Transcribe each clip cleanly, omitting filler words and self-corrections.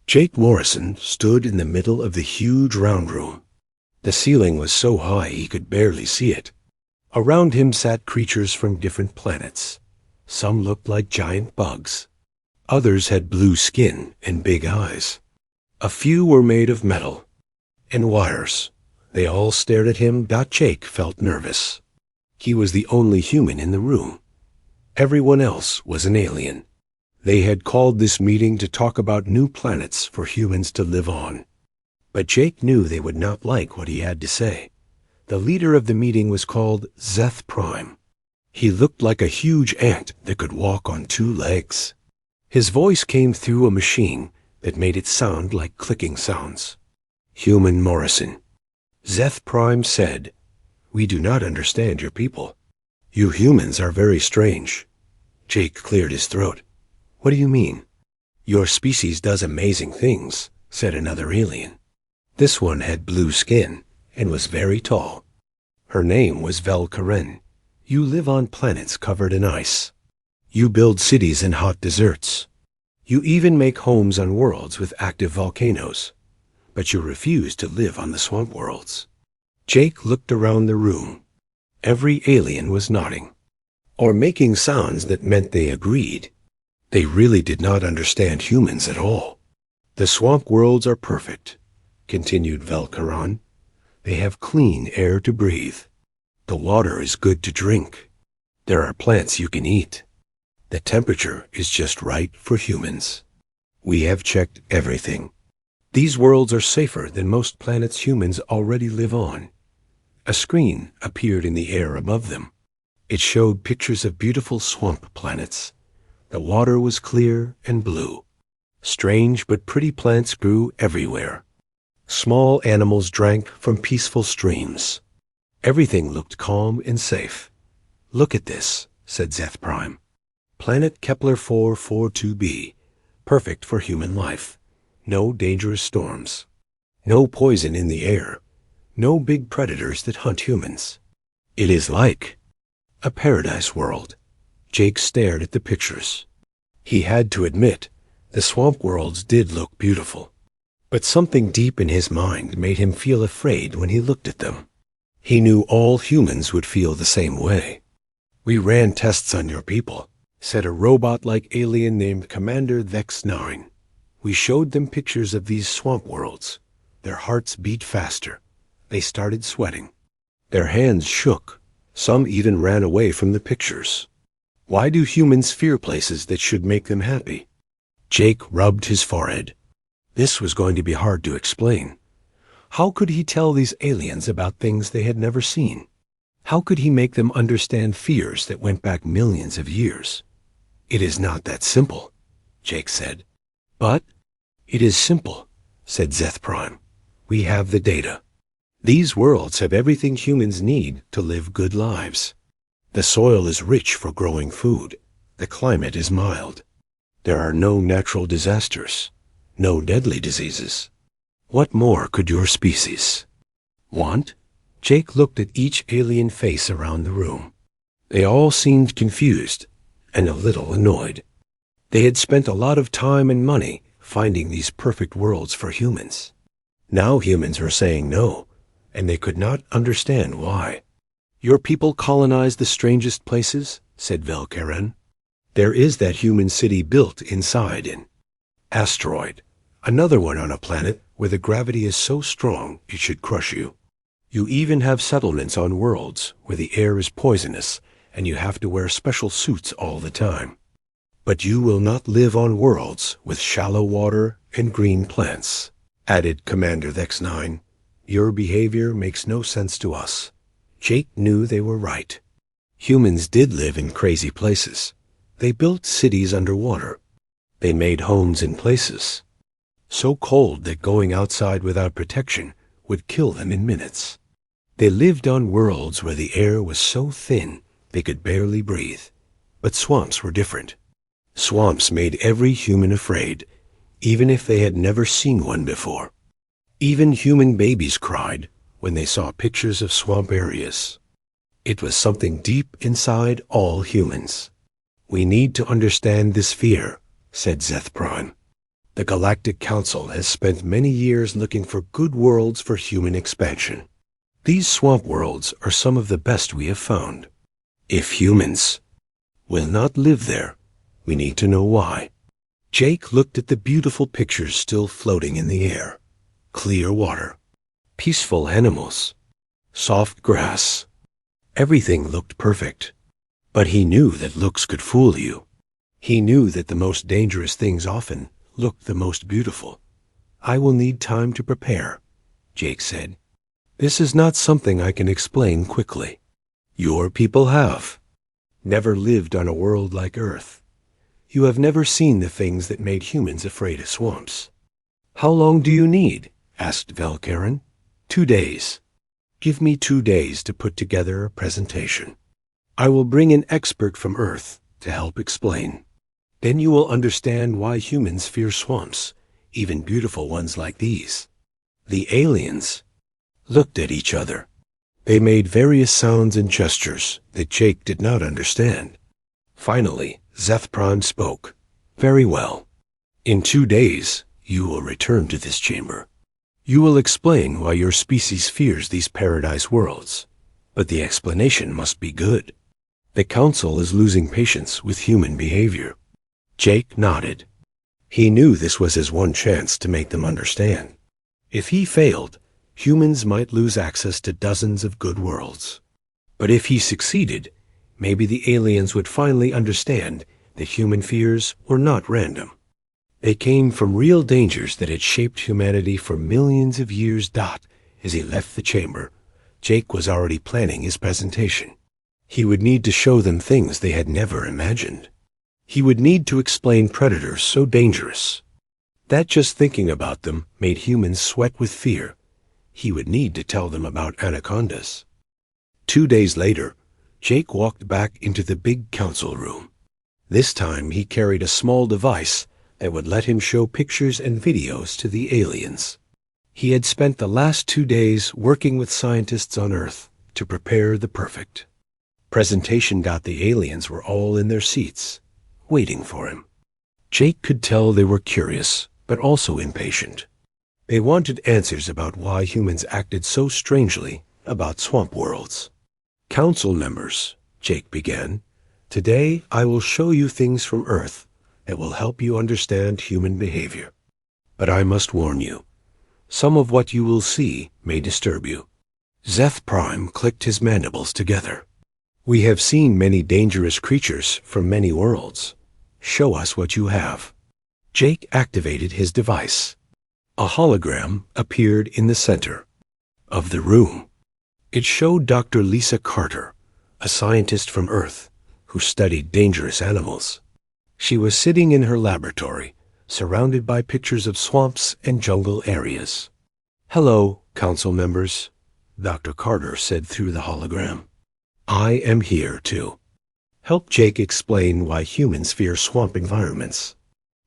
Jake Morrison stood in the middle of the huge round room. The ceiling was so high he could barely see it. Around him sat creatures from different planets. Some looked like giant bugs. Others had blue skin and big eyes. A few were made of metal and wires. They all stared at him. Jake felt nervous. He was the only human in the room. Everyone else was an alien. They had called this meeting to talk about new planets for humans to live on. But Jake knew they would not like what he had to say. The leader of the meeting was called Zeth Prime. He looked like a huge ant that could walk on 2 legs. His voice came through a machine that made it sound like clicking sounds. Human Morrison. Zeth Prime said, "We do not understand your people. You humans are very strange." Jake cleared his throat. "What do you mean?" "Your species does amazing things," said another alien. This one had blue skin and was very tall. Her name was Vel Karen. "You live on planets covered in ice. You build cities in hot deserts. You even make homes on worlds with active volcanoes. But you refuse to live on the swamp worlds." Jake looked around the room. Every alien was nodding, or making sounds that meant they agreed. They really did not understand humans at all. "The swamp worlds are perfect," continued Velkaran. "They have clean air to breathe. The water is good to drink. There are plants you can eat. The temperature is just right for humans. We have checked everything. These worlds are safer than most planets humans already live on." A screen appeared in the air above them. It showed pictures of beautiful swamp planets. The water was clear and blue. Strange but pretty plants grew everywhere. Small animals drank from peaceful streams. Everything looked calm and safe. "Look at this," said Zeth Prime. "Planet Kepler 442b, perfect for human life. No dangerous storms. No poison in the air. No big predators that hunt humans. It is like a paradise world." Jake stared at the pictures. He had to admit, the swamp worlds did look beautiful. But something deep in his mind made him feel afraid when he looked at them. He knew all humans would feel the same way. "We ran tests on your people," said a robot-like alien named Commander Vex-9. "We showed them pictures of these swamp worlds. Their hearts beat faster. They started sweating. Their hands shook. Some even ran away from the pictures. Why do humans fear places that should make them happy?" Jake rubbed his forehead. This was going to be hard to explain. How could he tell these aliens about things they had never seen? How could he make them understand fears that went back millions of years? "It is not that simple," Jake said. "But it is simple," said Zeth Prime. "We have the data. These worlds have everything humans need to live good lives. The soil is rich for growing food. The climate is mild. There are no natural disasters, no deadly diseases. What more could your species want?" Jake looked at each alien face around the room. They all seemed confused and a little annoyed. They had spent a lot of time and money finding these perfect worlds for humans. Now humans were saying no, and they could not understand why. "Your people colonized the strangest places," said Velkaren. "There is that human city built inside an asteroid, another one on a planet where the gravity is so strong it should crush you. You even have settlements on worlds where the air is poisonous and you have to wear special suits all the time. But you will not live on worlds with shallow water and green plants," added Commander Vex-9. "Your behavior makes no sense to us." Jake knew they were right. Humans did live in crazy places. They built cities underwater. They made homes in places so cold that going outside without protection would kill them in minutes. They lived on worlds where the air was so thin they could barely breathe. But swamps were different. Swamps made every human afraid, even if they had never seen one before. Even human babies cried when they saw pictures of swamp areas. It was something deep inside all humans. "We need to understand this fear," said Zeth Prime. The Galactic Council has spent many years looking for good worlds for human expansion. These swamp worlds are some of the best we have found. If humans will not live there, we need to know why. Jake looked at the beautiful pictures still floating in the air. Clear water, peaceful animals, soft grass. Everything looked perfect. But he knew that looks could fool you. He knew that the most dangerous things often look the most beautiful. I will need time to prepare, Jake said. This is not something I can explain quickly. Your people have never lived on a world like Earth. You have never seen the things that made humans afraid of swamps. How long do you need? Asked Velkaren. 2 days. Give me 2 days to put together a presentation. I will bring an expert from Earth to help explain. Then you will understand why humans fear swamps, even beautiful ones like these. The aliens looked at each other. They made various sounds and gestures that Jake did not understand. Finally, Zethpron spoke. Very well. In 2 days, you will return to this chamber. You will explain why your species fears these paradise worlds, but the explanation must be good. The Council is losing patience with human behavior. Jake nodded. He knew this was his one chance to make them understand. If he failed, humans might lose access to dozens of good worlds. But if he succeeded, maybe the aliens would finally understand that human fears were not random. They came from real dangers that had shaped humanity for millions of years. As he left the chamber, Jake was already planning his presentation. He would need to show them things they had never imagined. He would need to explain predators so dangerous that just thinking about them made humans sweat with fear. He would need to tell them about anacondas. 2 days later, Jake walked back into the big council room. This time he carried a small device that would let him show pictures and videos to the aliens. He had spent the last 2 days working with scientists on Earth to prepare the perfect presentation. The aliens were all in their seats, waiting for him. Jake could tell they were curious, but also impatient. They wanted answers about why humans acted so strangely about swamp worlds. Council members, Jake began, today I will show you things from Earth that will help you understand human behavior. But I must warn you, some of what you will see may disturb you. Zeth Prime clicked his mandibles together. We have seen many dangerous creatures from many worlds. Show us what you have. Jake activated his device. A hologram appeared in the center of the room. It showed Dr. Lisa Carter, a scientist from Earth who studied dangerous animals. She was sitting in her laboratory, surrounded by pictures of swamps and jungle areas. Hello, council members, Dr. Carter said through the hologram. I am here to help Jake explain why humans fear swamp environments.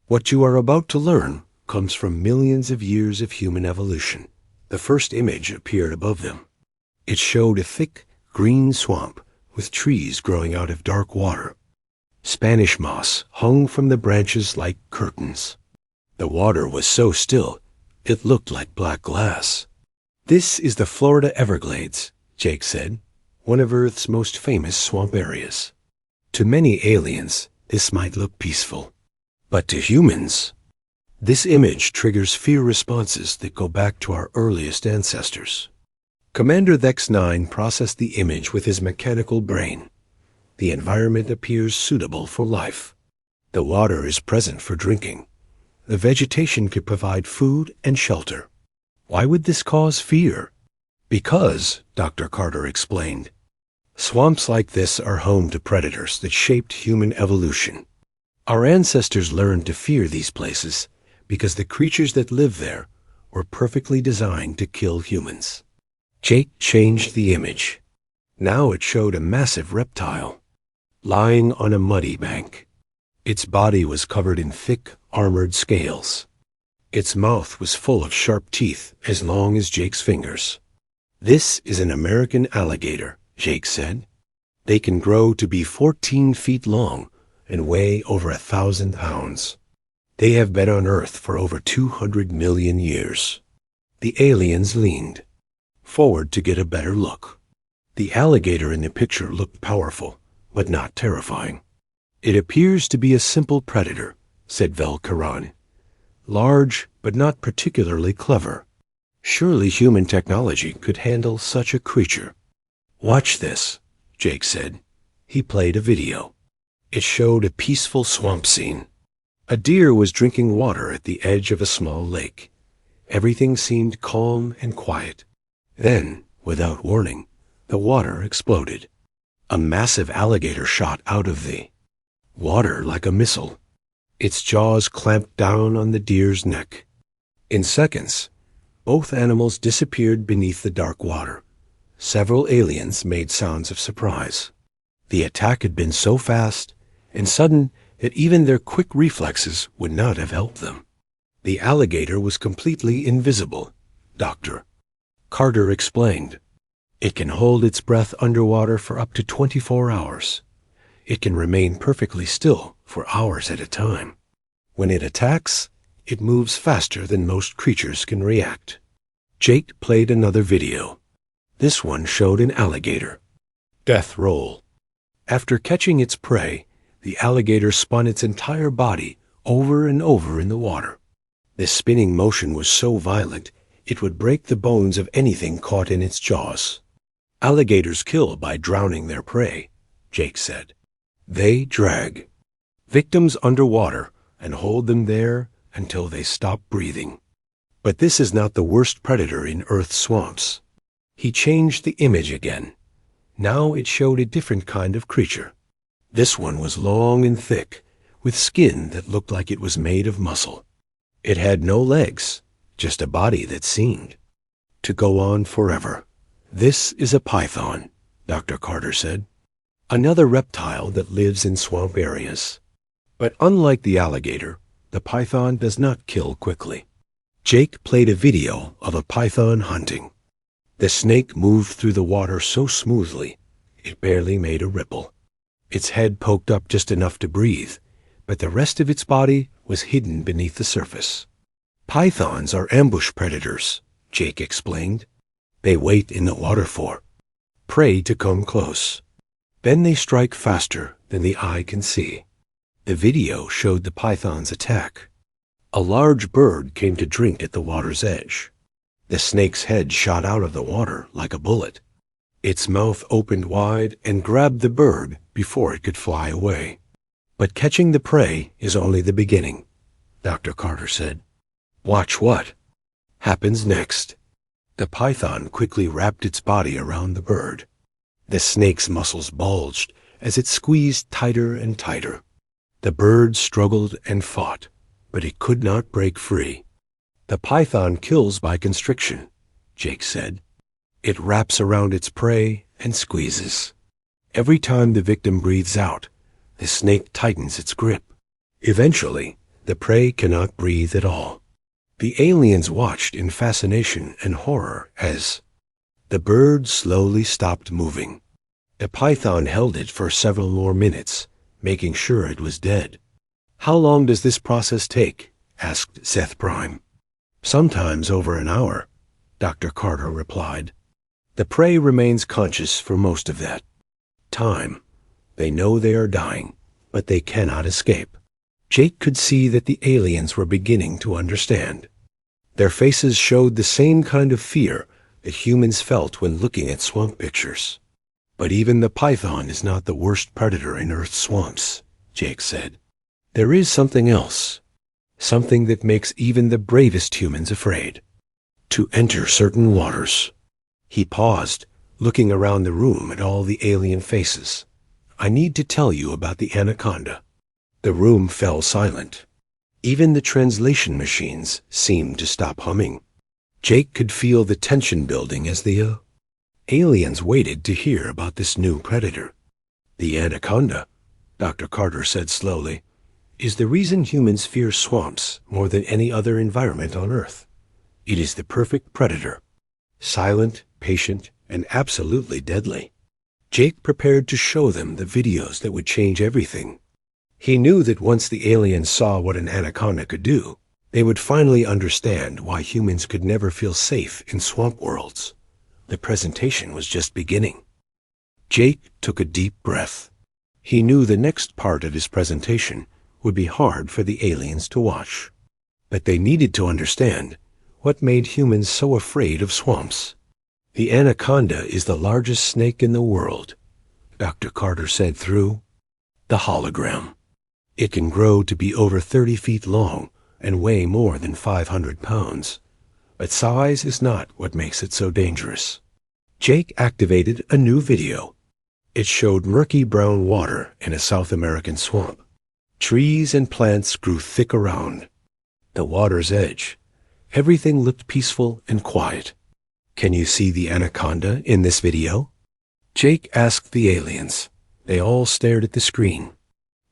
What you are about to learn comes from millions of years of human evolution. The first image appeared above them. It showed a thick, green swamp with trees growing out of dark water. Spanish moss hung from the branches like curtains. The water was so still, it looked like black glass. This is the Florida Everglades, Jake said, one of Earth's most famous swamp areas. To many aliens, this might look peaceful. But to humans, this image triggers fear responses that go back to our earliest ancestors. Commander Vex-9 processed the image with his mechanical brain. The environment appears suitable for life. The water is present for drinking. The vegetation could provide food and shelter. Why would this cause fear? Because, Dr. Carter explained, swamps like this are home to predators that shaped human evolution. Our ancestors learned to fear these places because the creatures that live there were perfectly designed to kill humans. Jake changed the image. Now it showed a massive reptile lying on a muddy bank. Its body was covered in thick, armored scales. Its mouth was full of sharp teeth as long as Jake's fingers. This is an American alligator, Jake said. They can grow to be 14 feet long and weigh over 1,000 pounds. They have been on Earth for over 200 million years. The aliens leaned forward to get a better look. The alligator in the picture looked powerful, but not terrifying. It appears to be a simple predator, said Velkaran. Large, but not particularly clever. Surely human technology could handle such a creature. Watch this, Jake said. He played a video. It showed a peaceful swamp scene. A deer was drinking water at the edge of a small lake. Everything seemed calm and quiet. Then, without warning, the water exploded. A massive alligator shot out of the water like a missile. Its jaws clamped down on the deer's neck. In seconds, both animals disappeared beneath the dark water. Several aliens made sounds of surprise. The attack had been so fast and sudden that even their quick reflexes would not have helped them. The alligator was completely invisible, Dr. Carter explained. It can hold its breath underwater for up to 24 hours. It can remain perfectly still for hours at a time. When it attacks, it moves faster than most creatures can react. Jake played another video. This one showed an alligator. Death roll. After catching its prey, the alligator spun its entire body over and over in the water. This spinning motion was so violent, it would break the bones of anything caught in its jaws. Alligators kill by drowning their prey, Jake said. They drag victims underwater and hold them there until they stop breathing. But this is not the worst predator in Earth's swamps. He changed the image again. Now it showed a different kind of creature. This one was long and thick, with skin that looked like it was made of muscle. It had no legs, just a body that seemed to go on forever. This is a python, Dr. Carter said. Another reptile that lives in swamp areas. But unlike the alligator, the python does not kill quickly. Jake played a video of a python hunting. The snake moved through the water so smoothly, it barely made a ripple. Its head poked up just enough to breathe, but the rest of its body was hidden beneath the surface. Pythons are ambush predators, Jake explained. They wait in the water for prey to come close. Then they strike faster than the eye can see. The video showed the python's attack. A large bird came to drink at the water's edge. The snake's head shot out of the water like a bullet. Its mouth opened wide and grabbed the bird before it could fly away. But catching the prey is only the beginning, Dr. Carter said. Watch what happens next. The python quickly wrapped its body around the bird. The snake's muscles bulged as it squeezed tighter and tighter. The bird struggled and fought, but it could not break free. The python kills by constriction, Jake said. It wraps around its prey and squeezes. Every time the victim breathes out, the snake tightens its grip. Eventually, the prey cannot breathe at all. The aliens watched in fascination and horror as the bird slowly stopped moving. The python held it for several more minutes, making sure it was dead. How long does this process take? Asked Seth Prime. Sometimes over an hour, Dr. Carter replied. The prey remains conscious for most of that time. They know they are dying, but they cannot escape. Jake could see that the aliens were beginning to understand. Their faces showed the same kind of fear that humans felt when looking at swamp pictures. But even the python is not the worst predator in Earth's swamps, Jake said. There is something else, something that makes even the bravest humans afraid. To enter certain waters. He paused, looking around the room at all the alien faces. I need to tell you about the Anaconda. The room fell silent. Even the translation machines seemed to stop humming. Jake could feel the tension building as the aliens waited to hear about this new predator. The Anaconda, Dr. Carter said slowly, is the reason humans fear swamps more than any other environment on Earth. It is the perfect predator. Silent, patient, and absolutely deadly. Jake prepared to show them the videos that would change everything. He knew that once the aliens saw what an anaconda could do, they would finally understand why humans could never feel safe in swamp worlds. The presentation was just beginning. Jake took a deep breath. He knew the next part of his presentation would be hard for the aliens to watch. But they needed to understand what made humans so afraid of swamps. The anaconda is the largest snake in the world, Dr. Carter said through the hologram. It can grow to be over 30 feet long and weigh more than 500 pounds. But size is not what makes it so dangerous. Jake activated a new video. It showed murky brown water in a South American swamp. Trees and plants grew thick around the water's edge. Everything looked peaceful and quiet. Can you see the anaconda in this video? Jake asked the aliens. They all stared at the screen.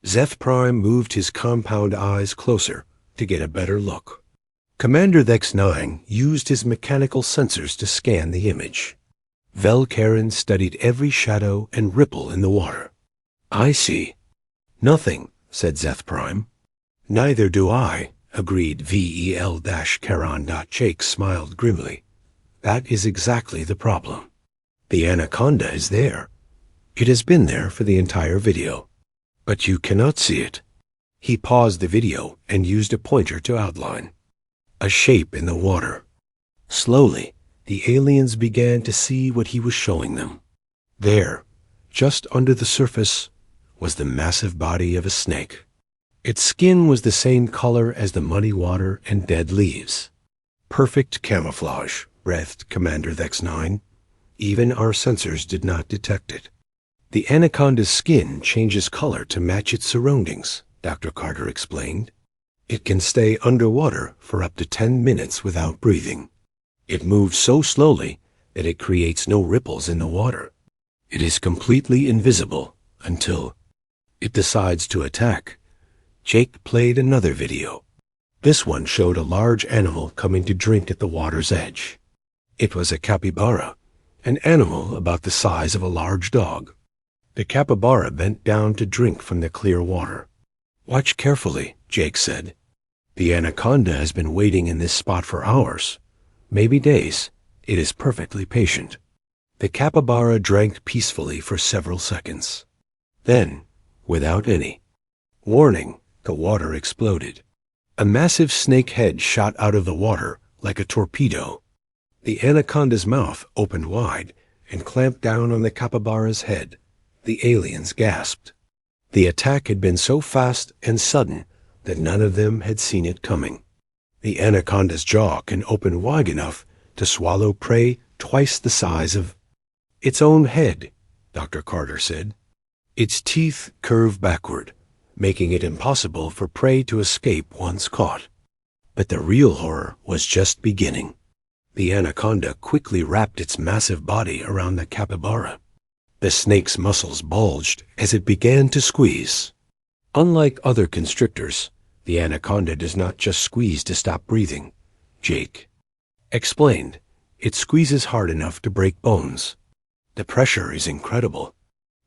Zeth Prime moved his compound eyes closer to get a better look. Commander Vex-9 used his mechanical sensors to scan the image. Velkaren studied every shadow and ripple in the water. I see. Nothing, said Zeth Prime. Neither do I, agreed VEL-Charon. Jake smiled grimly. That is exactly the problem. The anaconda is there. It has been there for the entire video. But you cannot see it. He paused the video and used a pointer to outline a shape in the water. Slowly, the aliens began to see what he was showing them. There, just under the surface, was the massive body of a snake. Its skin was the same color as the muddy water and dead leaves. Perfect camouflage, breathed Commander Vex-9. Even our sensors did not detect it. The anaconda's skin changes color to match its surroundings, Dr. Carter explained. It can stay underwater for up to 10 minutes without breathing. It moves so slowly that it creates no ripples in the water. It is completely invisible until it decides to attack. Jake played another video. This one showed a large animal coming to drink at the water's edge. It was a capybara, an animal about the size of a large dog. The capybara bent down to drink from the clear water. Watch carefully, Jake said. The anaconda has been waiting in this spot for hours, maybe days. It is perfectly patient. The capybara drank peacefully for several seconds. Then, without any warning, the water exploded. A massive snake head shot out of the water like a torpedo. The anaconda's mouth opened wide and clamped down on the capybara's head. The aliens gasped. The attack had been so fast and sudden that none of them had seen it coming. The anaconda's jaw can open wide enough to swallow prey twice the size of its own head, Dr. Carter said. Its teeth curve backward, making it impossible for prey to escape once caught. But the real horror was just beginning. The anaconda quickly wrapped its massive body around the capybara. The snake's muscles bulged as it began to squeeze. Unlike other constrictors, the anaconda does not just squeeze to stop breathing. Jake explained. It squeezes hard enough to break bones. The pressure is incredible.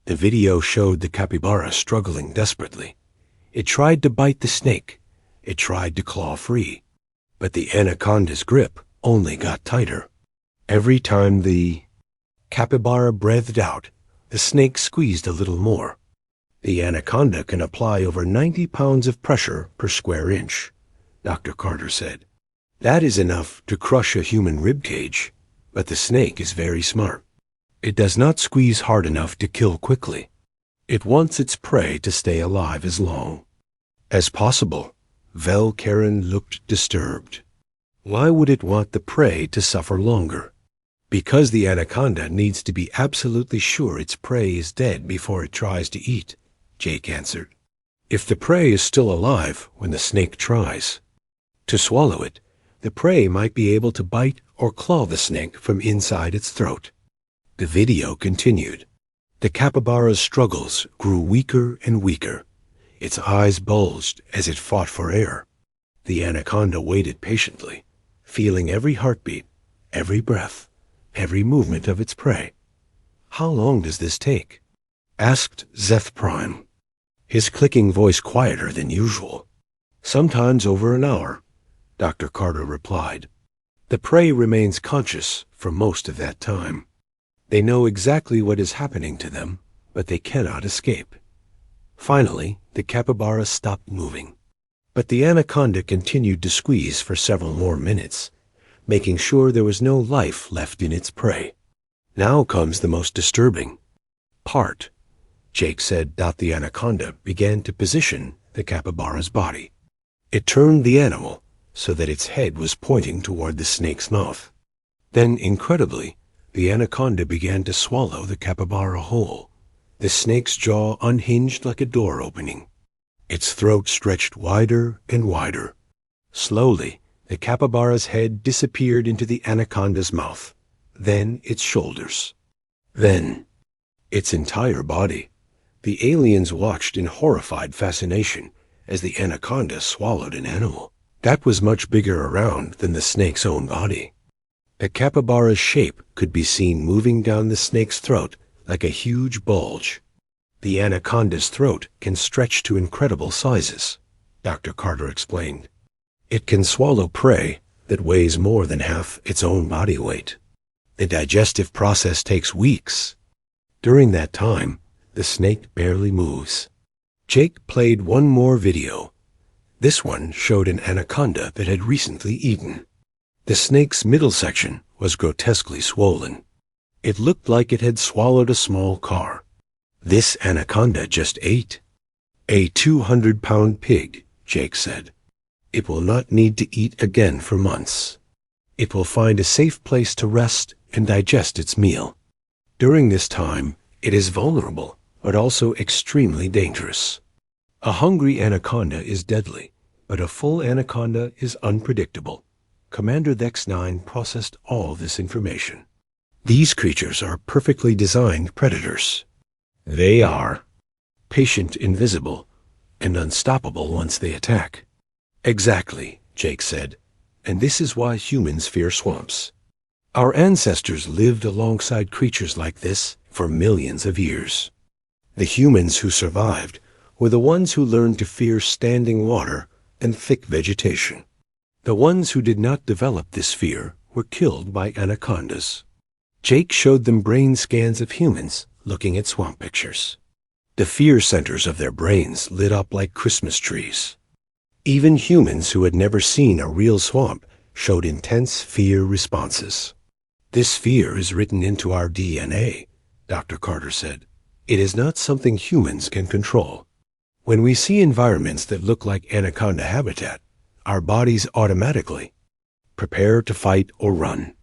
The video showed the capybara struggling desperately. It tried to bite the snake. It tried to claw free. But the anaconda's grip only got tighter. Every time the capybara breathed out, the snake squeezed a little more. The anaconda can apply over 90 pounds of pressure per square inch, Dr. Carter said. That is enough to crush a human rib cage, but the snake is very smart. It does not squeeze hard enough to kill quickly. It wants its prey to stay alive as long as possible. Velkaren looked disturbed. Why would it want the prey to suffer longer? Because the anaconda needs to be absolutely sure its prey is dead before it tries to eat, Jake answered. If the prey is still alive when the snake tries to swallow it, the prey might be able to bite or claw the snake from inside its throat. The video continued. The capybara's struggles grew weaker and weaker. Its eyes bulged as it fought for air. The anaconda waited patiently, feeling every heartbeat, every breath, every movement of its prey. How long does this take? Asked Zeth Prime. his clicking voice quieter than usual. "Sometimes over an hour," Dr. Carter replied. "The prey remains conscious for most of that time. They know exactly what is happening to them, but they cannot escape." Finally, the capybara stopped moving. But the anaconda continued to squeeze for several more minutes, making sure there was no life left in its prey. "Now comes the most disturbing part," Jake said. The anaconda began to position the capybara's body. It turned the animal so that its head was pointing toward the snake's mouth. Then, incredibly, the anaconda began to swallow the capybara whole. The snake's jaw unhinged like a door opening. Its throat stretched wider and wider. Slowly, the capybara's head disappeared into the anaconda's mouth, then its shoulders, then its entire body. The aliens watched in horrified fascination as the anaconda swallowed an animal that was much bigger around than the snake's own body. The capybara's shape could be seen moving down the snake's throat like a huge bulge. "The anaconda's throat can stretch to incredible sizes," Dr. Carter explained. "It can swallow prey that weighs more than half its own body weight. The digestive process takes weeks. During that time, the snake barely moves." Jake played one more video. This one showed an anaconda that had recently eaten. The snake's middle section was grotesquely swollen. It looked like it had swallowed a small car. "This anaconda just ate a 200-pound pig," Jake said. "It will not need to eat again for months. It will find a safe place to rest and digest its meal. During this time, it is vulnerable, but also extremely dangerous. A hungry anaconda is deadly, but a full anaconda is unpredictable." Commander Dex-9 processed all this information. "These creatures are perfectly designed predators. They are patient, invisible, and unstoppable once they attack." "Exactly," Jake said. "And this is why humans fear swamps. Our ancestors lived alongside creatures like this for millions of years. The humans who survived were the ones who learned to fear standing water and thick vegetation. The ones who did not develop this fear were killed by anacondas." Jake showed them brain scans of humans looking at swamp pictures. The fear centers of their brains lit up like Christmas trees. Even humans who had never seen a real swamp showed intense fear responses. "This fear is written into our DNA," Dr. Carter said. "It is not something humans can control. When we see environments that look like anaconda habitat, our bodies automatically prepare to fight or run."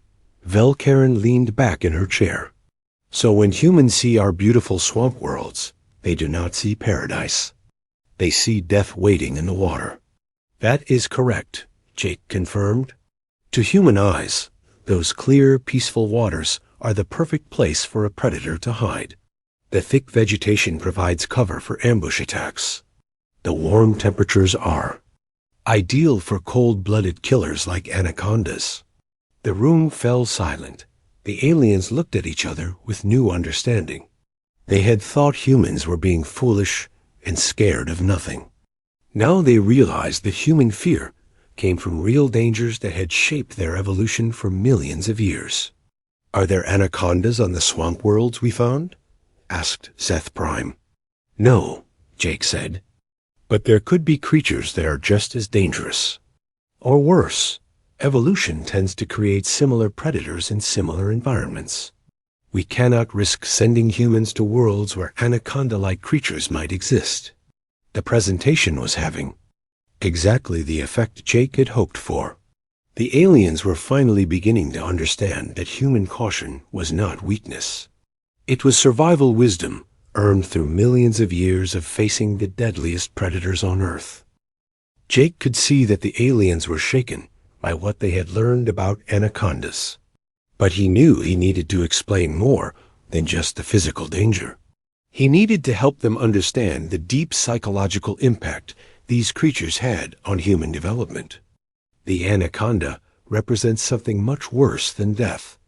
Velkaren leaned back in her chair. "So when humans see our beautiful swamp worlds, they do not see paradise. They see death waiting in the water." "That is correct," Jake confirmed. "To human eyes, those clear, peaceful waters are the perfect place for a predator to hide. The thick vegetation provides cover for ambush attacks. The warm temperatures are ideal for cold-blooded killers like anacondas." The room fell silent. The aliens looked at each other with new understanding. They had thought humans were being foolish and scared of nothing. Now they realized that human fear came from real dangers that had shaped their evolution for millions of years. "Are there anacondas on the swamp worlds we found?" asked Seth Prime. "No," Jake said. "But there could be creatures that are just as dangerous. Or worse. Evolution tends to create similar predators in similar environments. We cannot risk sending humans to worlds where anaconda-like creatures might exist." The presentation was having exactly the effect Jake had hoped for. The aliens were finally beginning to understand that human caution was not weakness. It was survival wisdom earned through millions of years of facing the deadliest predators on Earth. Jake could see that the aliens were shaken by what they had learned about anacondas. But he knew he needed to explain more than just the physical danger. He needed to help them understand the deep psychological impact these creatures had on human development. The anaconda represents something much worse than death,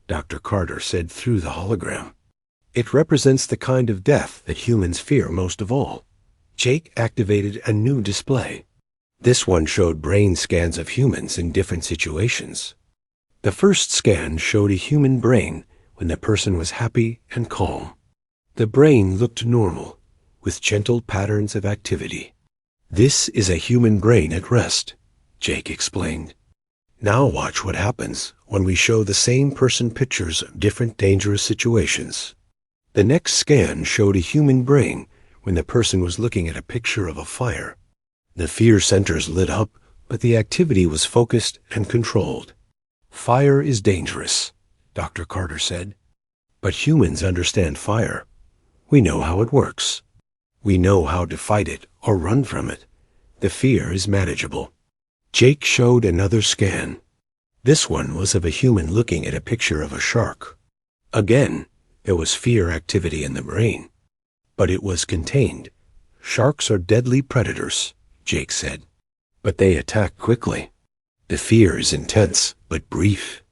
Dr. Carter said through the hologram. It represents the kind of death that humans fear most of all, Jake activated a new display. This one showed brain scans of humans in different situations. The first scan showed a human brain when the person was happy and calm. The brain looked normal, with gentle patterns of activity. "This is a human brain at rest," Jake explained. "Now watch what happens when we show the same person pictures of different dangerous situations." The next scan showed a human brain when the person was looking at a picture of a fire. The fear centers lit up, but the activity was focused and controlled. "Fire is dangerous," Dr. Carter said. "But humans understand fire. We know how it works. We know how to fight it or run from it. The fear is manageable." Jake showed another scan. This one was of a human looking at a picture of a shark. Again, there was fear activity in the brain, but it was contained. "Sharks are deadly predators," Jake said, "but they attack quickly. The fear is intense, but brief.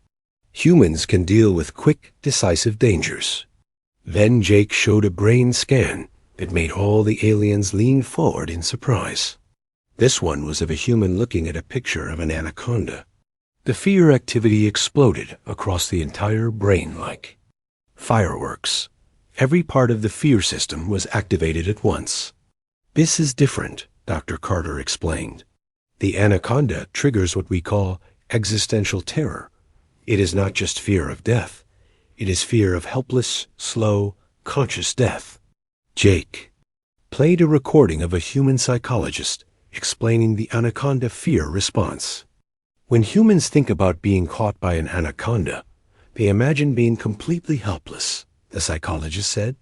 Humans can deal with quick, decisive dangers." Then Jake showed a brain scan that made all the aliens lean forward in surprise. This one was of a human looking at a picture of an anaconda. The fear activity exploded across the entire brain like fireworks. Every part of the fear system was activated at once. "This is different," Dr. Carter explained. "The anaconda triggers what we call existential terror. It is not just fear of death. It is fear of helpless, slow, conscious death." Jake played a recording of a human psychologist explaining the anaconda fear response. "When humans think about being caught by an anaconda, they imagine being completely helpless," the psychologist said.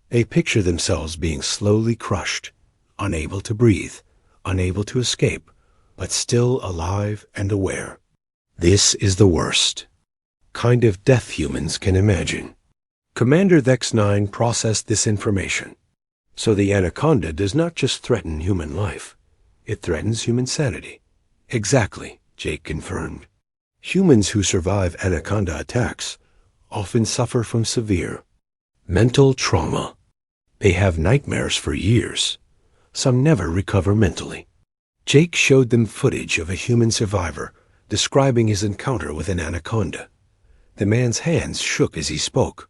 "They picture themselves being slowly crushed, unable to breathe, unable to escape, but still alive and aware. This is the worst kind of death humans can imagine." Commander Vex-9 processed this information. "So the anaconda does not just threaten human life. It threatens human sanity." "Exactly," Jake confirmed. "Humans who survive anaconda attacks often suffer from severe mental trauma. They have nightmares for years. Some never recover mentally." Jake showed them footage of a human survivor describing his encounter with an anaconda. The man's hands shook as he spoke.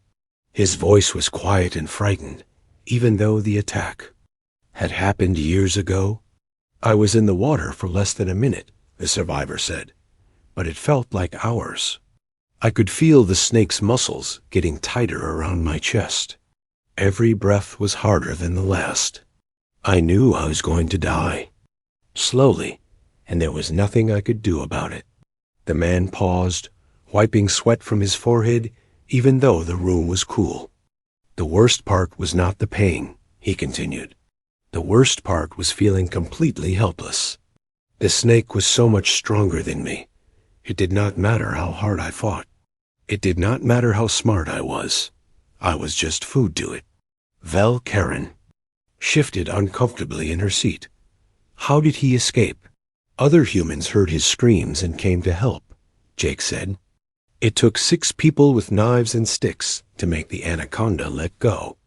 His voice was quiet and frightened, even though the attack had happened years ago. "I was in the water for less than a minute," the survivor said, "but it felt like hours. I could feel the snake's muscles getting tighter around my chest. Every breath was harder than the last. I knew I was going to die. Slowly, and there was nothing I could do about it." The man paused, wiping sweat from his forehead, even though the room was cool. "The worst part was not the pain," he continued. "The worst part was feeling completely helpless. The snake was so much stronger than me. It did not matter how hard I fought. It did not matter how smart I was. I was just food to it." Vel Karen shifted uncomfortably in her seat. "How did he escape?" "Other humans heard his screams and came to help," Jake said. "It took 6 people with knives and sticks to make the anaconda let go.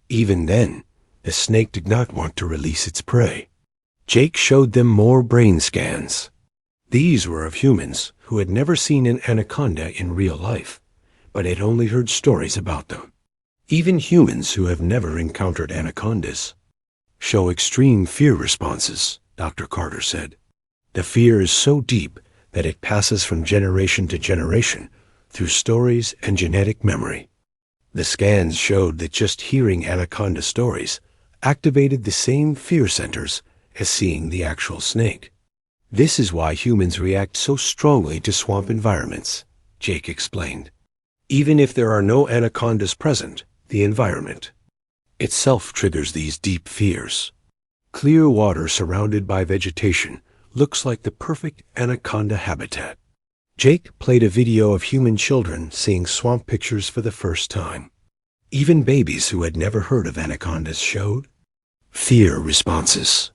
Even then, the snake did not want to release its prey." Jake showed them more brain scans. These were of humans who had never seen an anaconda in real life, but had only heard stories about them. Even humans who have never encountered anacondas show extreme fear responses, Dr. Carter said. "The fear is so deep that it passes from generation to generation through stories and genetic memory." The scans showed that just hearing anaconda stories activated the same fear centers as seeing the actual snake. "This is why humans react so strongly to swamp environments," Jake explained. "Even if there are no anacondas present, the environment itself triggers these deep fears. Clear water surrounded by vegetation looks like the perfect anaconda habitat." Jake played a video of human children seeing swamp pictures for the first time. Even babies who had never heard of anacondas showed fear responses.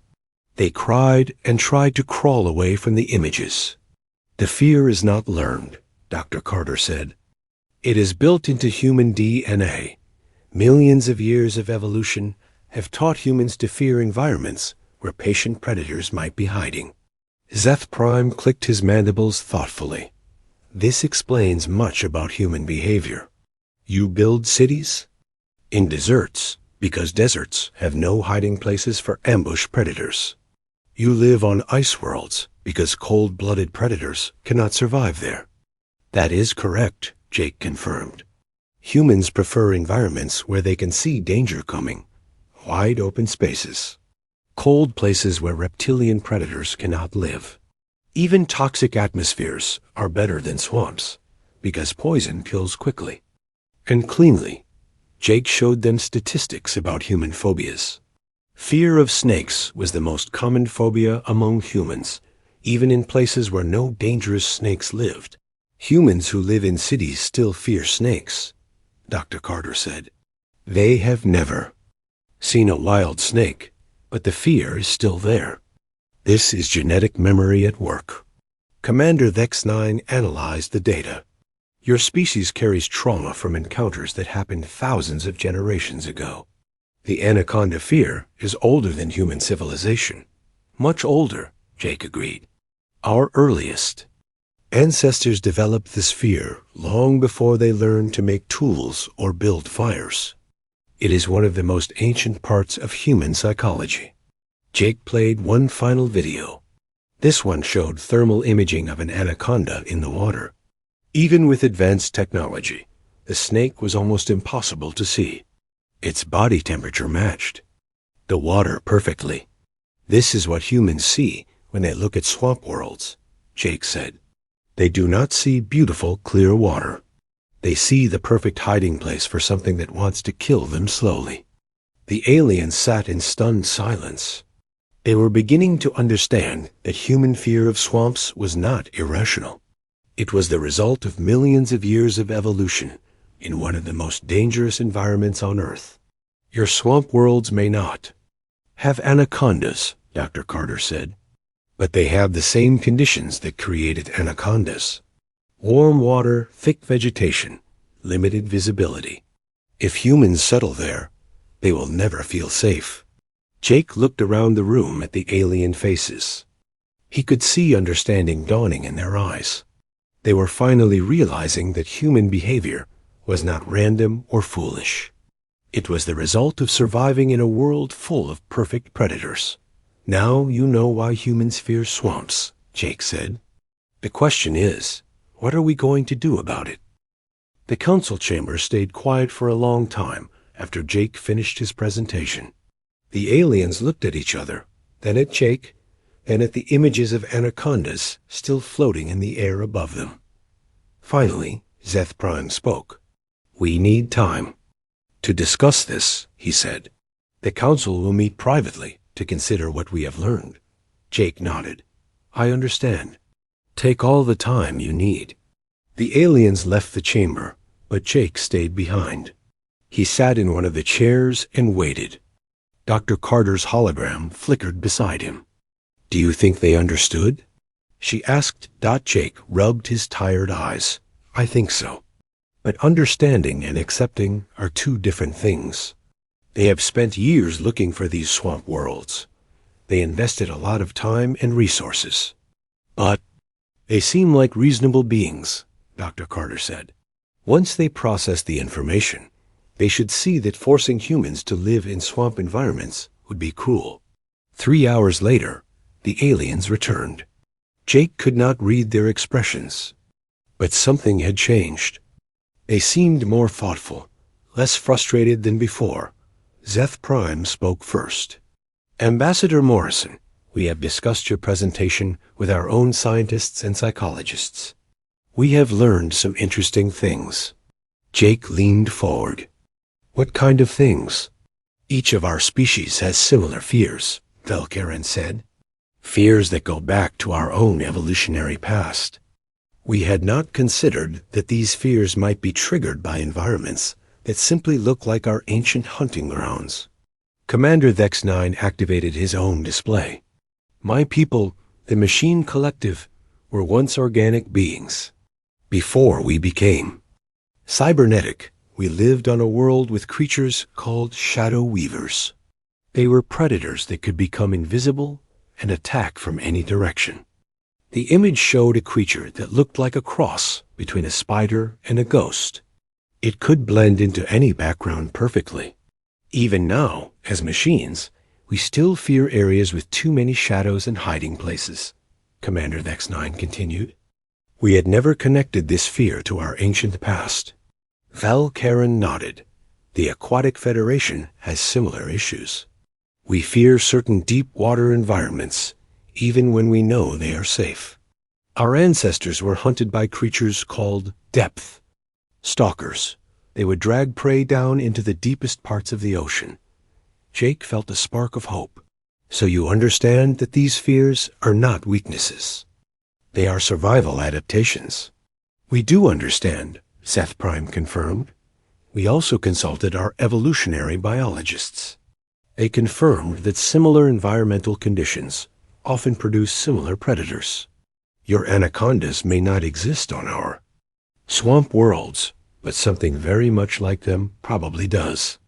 They cried and tried to crawl away from the images. "The fear is not learned," Dr. Carter said. "It is built into human DNA. Millions of years of evolution have taught humans to fear environments where patient predators might be hiding. Zeth Prime clicked his mandibles thoughtfully. This explains much about human behavior. You build cities in deserts because deserts have no hiding places for ambush predators. You live on ice worlds because cold-blooded predators cannot survive there. That is correct, Jake confirmed. Humans prefer environments where they can see danger coming, wide open spaces, cold places where reptilian predators cannot live. Even toxic atmospheres are better than swamps because poison kills quickly and cleanly. Jake showed them statistics about human phobias. Fear of snakes was the most common phobia among humans, even in places where no dangerous snakes lived. Humans who live in cities still fear snakes, Dr. Carter said. They have never seen a wild snake, but the fear is still there. This is genetic memory at work. Commander Vex-9 analyzed the data. Your species carries trauma from encounters that happened thousands of generations ago. The anaconda fear is older than human civilization. Much older, Jake agreed. Our earliest ancestors developed this fear long before they learned to make tools or build fires. It is one of the most ancient parts of human psychology. Jake played one final video. This one showed thermal imaging of an anaconda in the water. Even with advanced technology, the snake was almost impossible to see. Its body temperature matched the water perfectly. This is what humans see when they look at swamp worlds, Jake said. They do not see beautiful, clear water. They see the perfect hiding place for something that wants to kill them slowly. The aliens sat in stunned silence. They were beginning to understand that human fear of swamps was not irrational. It was the result of millions of years of evolution in one of the most dangerous environments on Earth. Your swamp worlds may not have anacondas, Dr. Carter said, but they have the same conditions that created anacondas. Warm water, thick vegetation, limited visibility. If humans settle there, they will never feel safe. Jake looked around the room at the alien faces. He could see understanding dawning in their eyes. They were finally realizing that human behavior was not random or foolish. It was the result of surviving in a world full of perfect predators. Now you know why humans fear swamps, Jake said. The question is, what are we going to do about it? The council chamber stayed quiet for a long time after Jake finished his presentation. The aliens looked at each other, then at Jake, and at the images of anacondas still floating in the air above them. Finally, Zeth Prime spoke. We need time to discuss this, he said. The council will meet privately to consider what we have learned. Jake nodded. I understand. Take all the time you need. The aliens left the chamber, but Jake stayed behind. He sat in one of the chairs and waited. Dr. Carter's hologram flickered beside him. Do you think they understood? She asked. Jake rubbed his tired eyes. I think so. But understanding and accepting are two different things. They have spent years looking for these swamp worlds. They invested a lot of time and resources. But they seem like reasonable beings, Dr. Carter said. Once they process the information, they should see that forcing humans to live in swamp environments would be cruel. 3 hours later, the aliens returned. Jake could not read their expressions, but something had changed. They seemed more thoughtful, less frustrated than before. Zeth Prime spoke first. Ambassador Morrison, we have discussed your presentation with our own scientists and psychologists. We have learned some interesting things. Jake leaned forward. What kind of things? Each of our species has similar fears, Velkaren said. Fears that go back to our own evolutionary past. We had not considered that these fears might be triggered by environments that simply look like our ancient hunting grounds. Commander Vex-9 activated his own display. My people, the Machine Collective, were once organic beings. Before we became cybernetic, we lived on a world with creatures called Shadow Weavers. They were predators that could become invisible and attack from any direction. The image showed a creature that looked like a cross between a spider and a ghost. It could blend into any background perfectly. Even now, as machines, we still fear areas with too many shadows and hiding places, Commander X9 continued. We had never connected this fear to our ancient past. Val Karen nodded. The Aquatic Federation has similar issues. We fear certain deep water environments, even when we know they are safe. Our ancestors were hunted by creatures called depth stalkers. They would drag prey down into the deepest parts of the ocean. Jake felt a spark of hope. So you understand that these fears are not weaknesses. They are survival adaptations. We do understand, Seth Prime confirmed. We also consulted our evolutionary biologists. They confirmed that similar environmental conditions often produce similar predators. Your anacondas may not exist on our swamp worlds, but something very much like them probably does.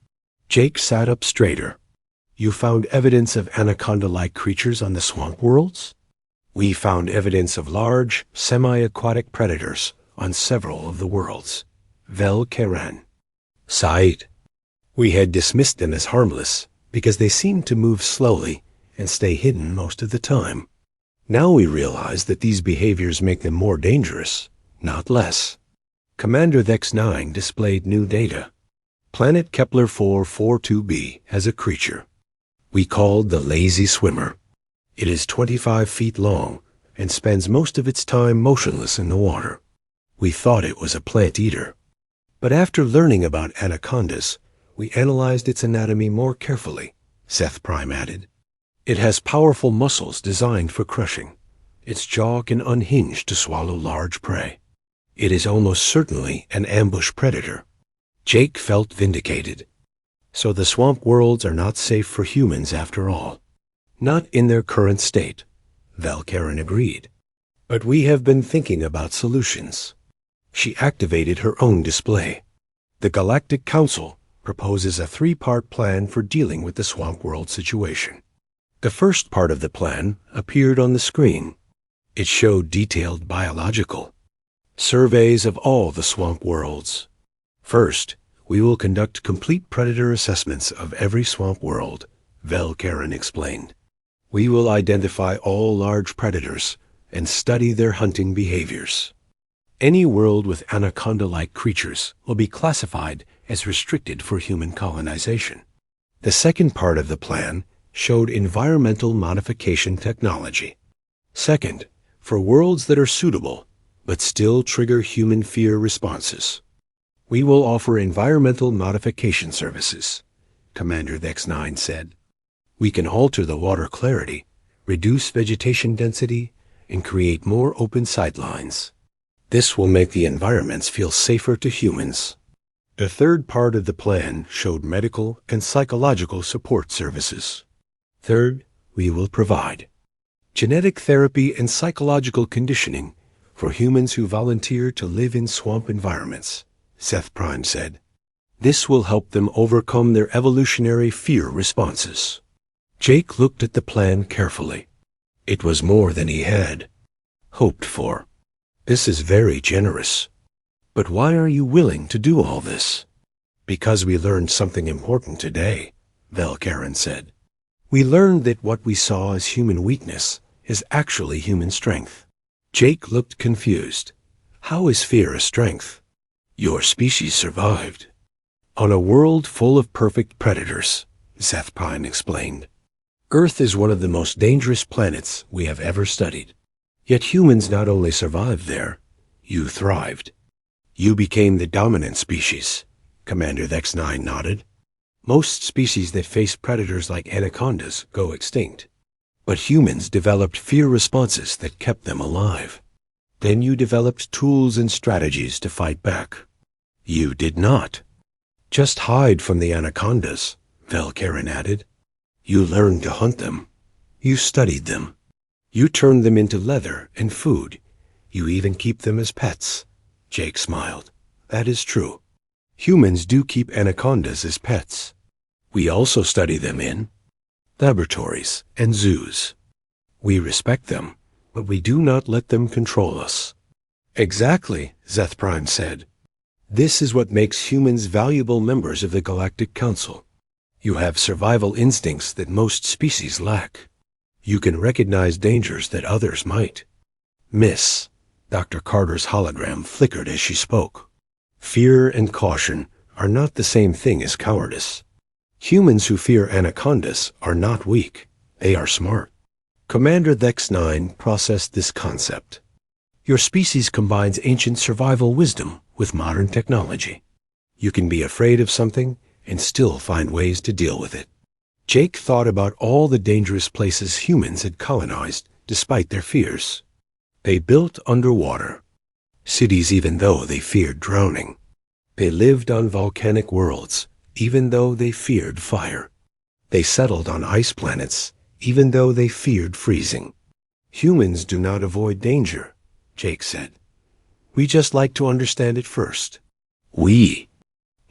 Jake sat up straighter. You found evidence of anaconda-like creatures on the swamp worlds? We found evidence of large, semi-aquatic predators on several of the worlds. Vel Karen sighed. We had dismissed them as harmless because they seemed to move slowly and stay hidden most of the time. Now we realize that these behaviors make them more dangerous, not less. Commander X9 displayed new data. Planet Kepler 442b has a creature we called the lazy swimmer. It is 25 feet long and spends most of its time motionless in the water. We thought it was a plant eater. But after learning about anacondas, we analyzed its anatomy more carefully, Seth Prime added. It has powerful muscles designed for crushing. Its jaw can unhinge to swallow large prey. It is almost certainly an ambush predator. Jake felt vindicated. So the swamp worlds are not safe for humans after all. Not in their current state, Val Karen agreed. But we have been thinking about solutions. She activated her own display. The Galactic Council proposes a 3-part plan for dealing with the swamp world situation. The first part of the plan appeared on the screen. It showed detailed biological surveys of all the swamp worlds. First, we will conduct complete predator assessments of every swamp world, Vel Karen explained. We will identify all large predators and study their hunting behaviors. Any world with anaconda-like creatures will be classified as restricted for human colonization. The second part of the plan showed environmental modification technology. Second, for worlds that are suitable but still trigger human fear responses, we will offer environmental modification services, Commander X9 said. We can alter the water clarity, reduce vegetation density, and create more open sightlines. This will make the environments feel safer to humans. The third part of the plan showed medical and psychological support services. Third, we will provide genetic therapy and psychological conditioning for humans who volunteer to live in swamp environments, Seth Prime said. This will help them overcome their evolutionary fear responses. Jake looked at the plan carefully. It was more than he had hoped for. This is very generous. But why are you willing to do all this? Because we learned something important today, Vel Karen said. We learned that what we saw as human weakness is actually human strength. Jake looked confused. How is fear a strength? Your species survived on a world full of perfect predators, Seth Prime explained. Earth is one of the most dangerous planets we have ever studied. Yet humans not only survived there, you thrived. You became the dominant species, Commander X9 nodded. Most species that face predators like anacondas go extinct. But humans developed fear responses that kept them alive. Then you developed tools and strategies to fight back. You did not just hide from the anacondas, Vel Karen added. You learned to hunt them. You studied them. You turned them into leather and food. You even keep them as pets. Jake smiled. That is true. Humans do keep anacondas as pets. We also study them in laboratories, and zoos. We respect them, but we do not let them control us. Exactly, Zeth Prime said. This is what makes humans valuable members of the Galactic Council. You have survival instincts that most species lack. You can recognize dangers that others might. Miss, Dr. Carter's hologram flickered as she spoke. Fear and caution are not the same thing as cowardice. Humans who fear anacondas are not weak. They are smart. Commander Vex-9 processed this concept. Your species combines ancient survival wisdom with modern technology. You can be afraid of something and still find ways to deal with it. Jake thought about all the dangerous places humans had colonized despite their fears. They built underwater cities even though they feared drowning. They lived on volcanic worlds even though they feared fire. They settled on ice planets even though they feared freezing. Humans do not avoid danger, Jake said. We just like to understand it first. We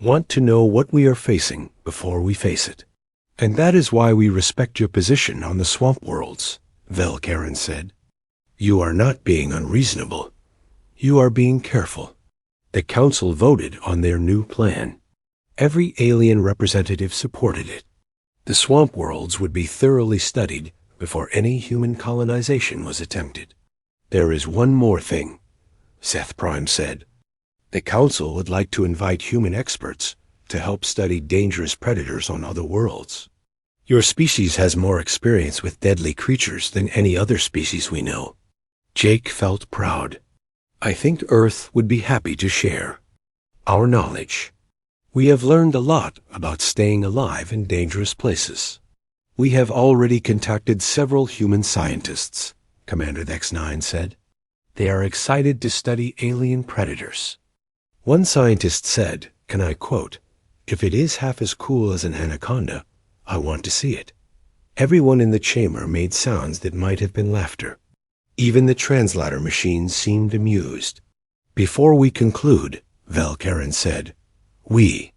want to know what we are facing before we face it. And that is why we respect your position on the swamp worlds, Velkaren said. You are not being unreasonable. You are being careful. The council voted on their new plan. Every alien representative supported it. The swamp worlds would be thoroughly studied before any human colonization was attempted. There is one more thing, Seth Prime said. The council would like to invite human experts to help study dangerous predators on other worlds. Your species has more experience with deadly creatures than any other species we know. Jake felt proud. I think Earth would be happy to share our knowledge. We have learned a lot about staying alive in dangerous places. We have already contacted several human scientists, Commander Vex-9 said. They are excited to study alien predators. One scientist said, can I quote, "If it is half as cool as an anaconda, I want to see it." Everyone in the chamber made sounds that might have been laughter. Even the translator machine seemed amused. Before we conclude, Velkaren said, we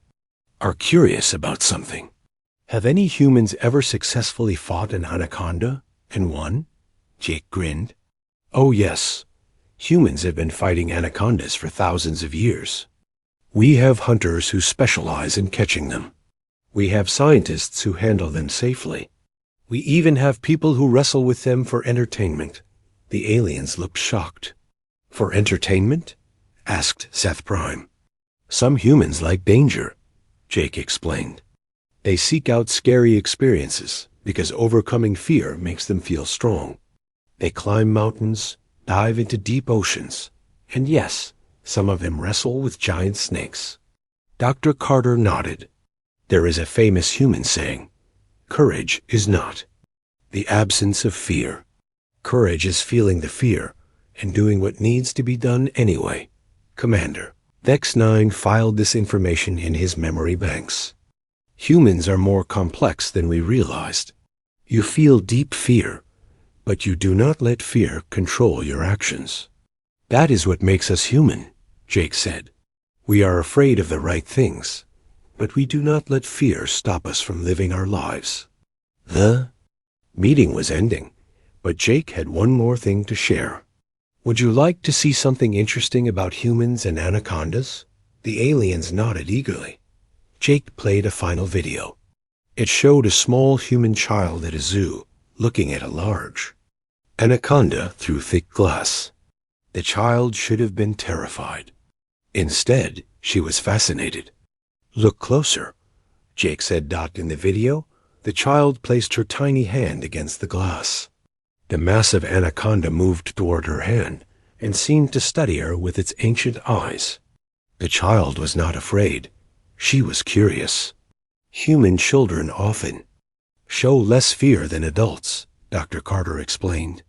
are curious about something. Have any humans ever successfully fought an anaconda and won? Jake grinned. Oh yes. Humans have been fighting anacondas for thousands of years. We have hunters who specialize in catching them. We have scientists who handle them safely. We even have people who wrestle with them for entertainment. The aliens looked shocked. For entertainment? Asked Seth Prime. Some humans like danger, Jake explained. They seek out scary experiences because overcoming fear makes them feel strong. They climb mountains, dive into deep oceans, and yes, some of them wrestle with giant snakes. Dr. Carter nodded. There is a famous human saying, courage is not the absence of fear. Courage is feeling the fear and doing what needs to be done anyway. Commander, Vex-9 filed this information in his memory banks. Humans are more complex than we realized. You feel deep fear, but you do not let fear control your actions. That is what makes us human, Jake said. We are afraid of the right things, but we do not let fear stop us from living our lives. The meeting was ending, but Jake had one more thing to share. Would you like to see something interesting about humans and anacondas? The aliens nodded eagerly. Jake played a final video. It showed a small human child at a zoo looking at a large anaconda through thick glass. The child should have been terrified. Instead, she was fascinated. Look closer, Jake said. In the video, the child placed her tiny hand against the glass. The massive anaconda moved toward her hand and seemed to study her with its ancient eyes. The child was not afraid. She was curious. Human children often show less fear than adults, Dr. Carter explained.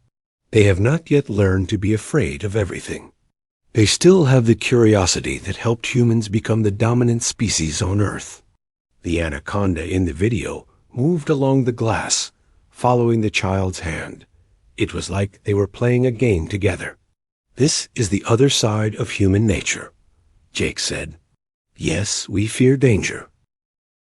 They have not yet learned to be afraid of everything. They still have the curiosity that helped humans become the dominant species on Earth. The anaconda in the video moved along the glass, following the child's hand. It was like they were playing a game together. This is the other side of human nature, Jake said. Yes, we fear danger,